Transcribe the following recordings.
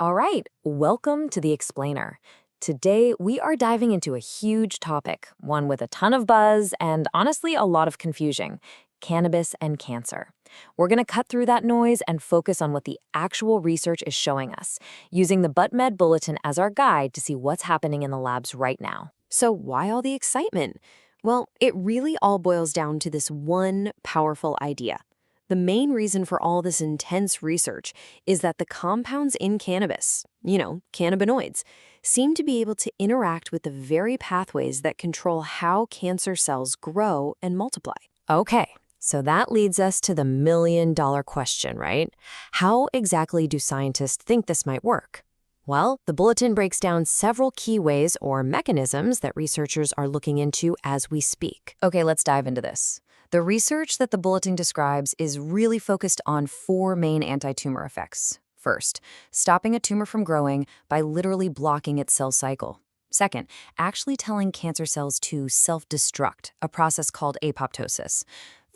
All right, welcome to The Explainer. Today, we are diving into a huge topic, one with a ton of buzz and honestly a lot of confusion: cannabis and cancer. We're going to cut through that noise and focus on what the actual research is showing us, using the ButtMed Bulletin as our guide to see what's happening in the labs right now. So why all the excitement? Well, it really all boils down to this one powerful idea. The main reason for all this intense research is that the compounds in cannabis, cannabinoids, seem to be able to interact with the very pathways that control how cancer cells grow and multiply. Okay, so that leads us to the million-dollar question, right? How exactly do scientists think this might work? Well, the bulletin breaks down several key ways or mechanisms that researchers are looking into as we speak. Okay, let's dive into this. The research that the bulletin describes is really focused on four main anti-tumor effects. First, stopping a tumor from growing by literally blocking its cell cycle. Second, actually telling cancer cells to self-destruct, a process called apoptosis.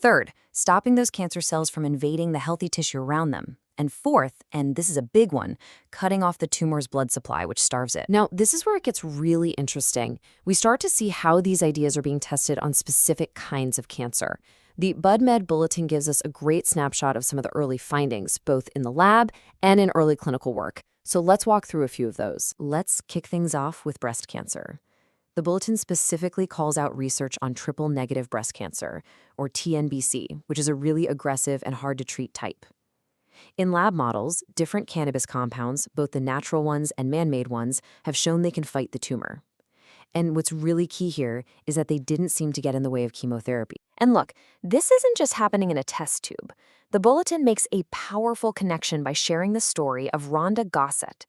Third, stopping those cancer cells from invading the healthy tissue around them. And fourth, and this is a big one, cutting off the tumor's blood supply, which starves it. Now, this is where it gets really interesting. We start to see how these ideas are being tested on specific kinds of cancer. The ButtMed Bulletin gives us a great snapshot of some of the early findings, both in the lab and in early clinical work. So let's walk through a few of those. Let's kick things off with breast cancer. The bulletin specifically calls out research on triple-negative breast cancer, or TNBC, which is a really aggressive and hard-to-treat type. In lab models, different cannabis compounds, both the natural ones and man-made ones, have shown they can fight the tumor. And what's really key here is that they didn't seem to get in the way of chemotherapy. And look, this isn't just happening in a test tube. The bulletin makes a powerful connection by sharing the story of Rhonda Gossett.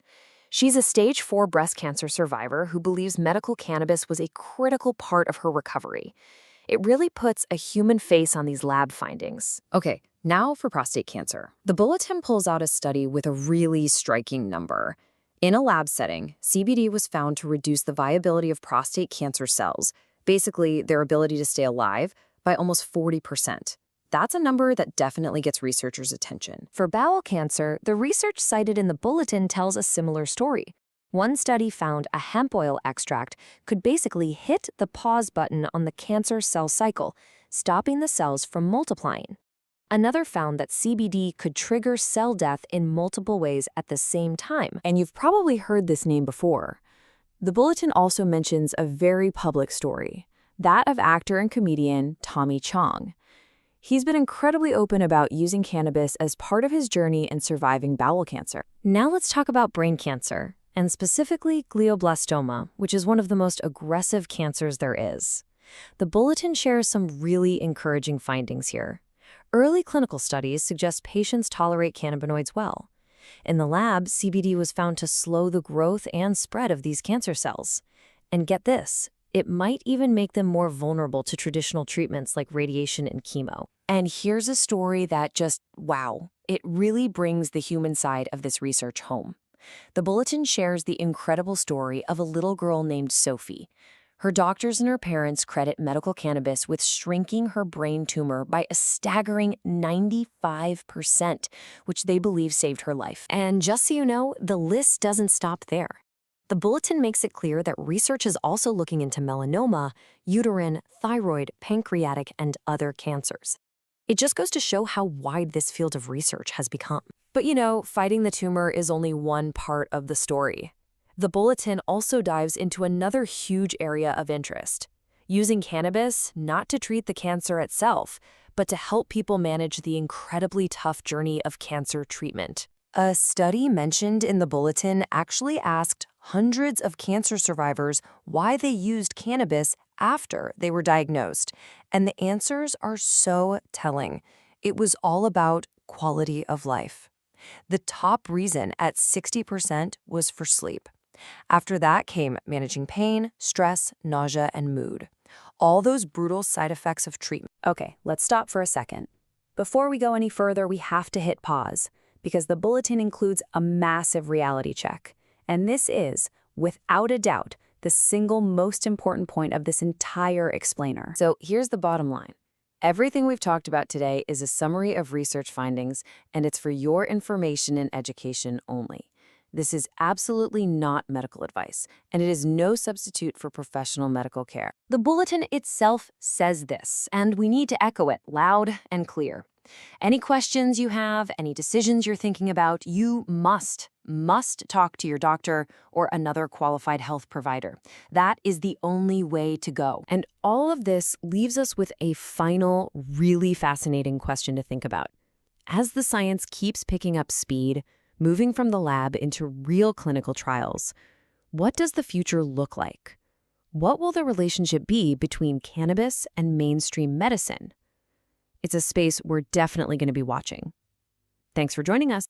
She's a stage 4 breast cancer survivor who believes medical cannabis was a critical part of her recovery. It really puts a human face on these lab findings. Okay, now for prostate cancer. The bulletin pulls out a study with a really striking number. In a lab setting, CBD was found to reduce the viability of prostate cancer cells, basically their ability to stay alive, by almost 40%. That's a number that definitely gets researchers' attention. For bowel cancer, the research cited in the bulletin tells a similar story. One study found a hemp oil extract could basically hit the pause button on the cancer cell cycle, stopping the cells from multiplying. Another found that CBD could trigger cell death in multiple ways at the same time. And you've probably heard this name before. The bulletin also mentions a very public story, that of actor and comedian Tommy Chong. He's been incredibly open about using cannabis as part of his journey in surviving bowel cancer. Now let's talk about brain cancer, and specifically glioblastoma, which is one of the most aggressive cancers there is. The bulletin shares some really encouraging findings here. Early clinical studies suggest patients tolerate cannabinoids well. In the lab, CBD was found to slow the growth and spread of these cancer cells. And get this, it might even make them more vulnerable to traditional treatments like radiation and chemo. And here's a story that just, wow, it really brings the human side of this research home. The bulletin shares the incredible story of a little girl named Sophie. Her doctors and her parents credit medical cannabis with shrinking her brain tumor by a staggering 95%, which they believe saved her life. And just so you know, the list doesn't stop there. The bulletin makes it clear that research is also looking into melanoma, uterine, thyroid, pancreatic, and other cancers. It just goes to show how wide this field of research has become. But fighting the tumor is only one part of the story. The bulletin also dives into another huge area of interest, using cannabis not to treat the cancer itself, but to help people manage the incredibly tough journey of cancer treatment. A study mentioned in the bulletin actually asked hundreds of cancer survivors why they used cannabis after they were diagnosed, and the answers are so telling. It was all about quality of life. The top reason at 60% was for sleep. After that came managing pain, stress, nausea, and mood. All those brutal side effects of treatment. Okay, let's stop for a second. Before we go any further, we have to hit pause, because the bulletin includes a massive reality check. And this is, without a doubt, the single most important point of this entire explainer. So here's the bottom line. Everything we've talked about today is a summary of research findings, and it's for your information and education only. This is absolutely not medical advice, and it is no substitute for professional medical care. The bulletin itself says this, and we need to echo it loud and clear. Any questions you have, any decisions you're thinking about, you must talk to your doctor or another qualified health provider. That is the only way to go. And all of this leaves us with a final, really fascinating question to think about. As the science keeps picking up speed, moving from the lab into real clinical trials, what does the future look like? What will the relationship be between cannabis and mainstream medicine? It's a space we're definitely going to be watching. Thanks for joining us.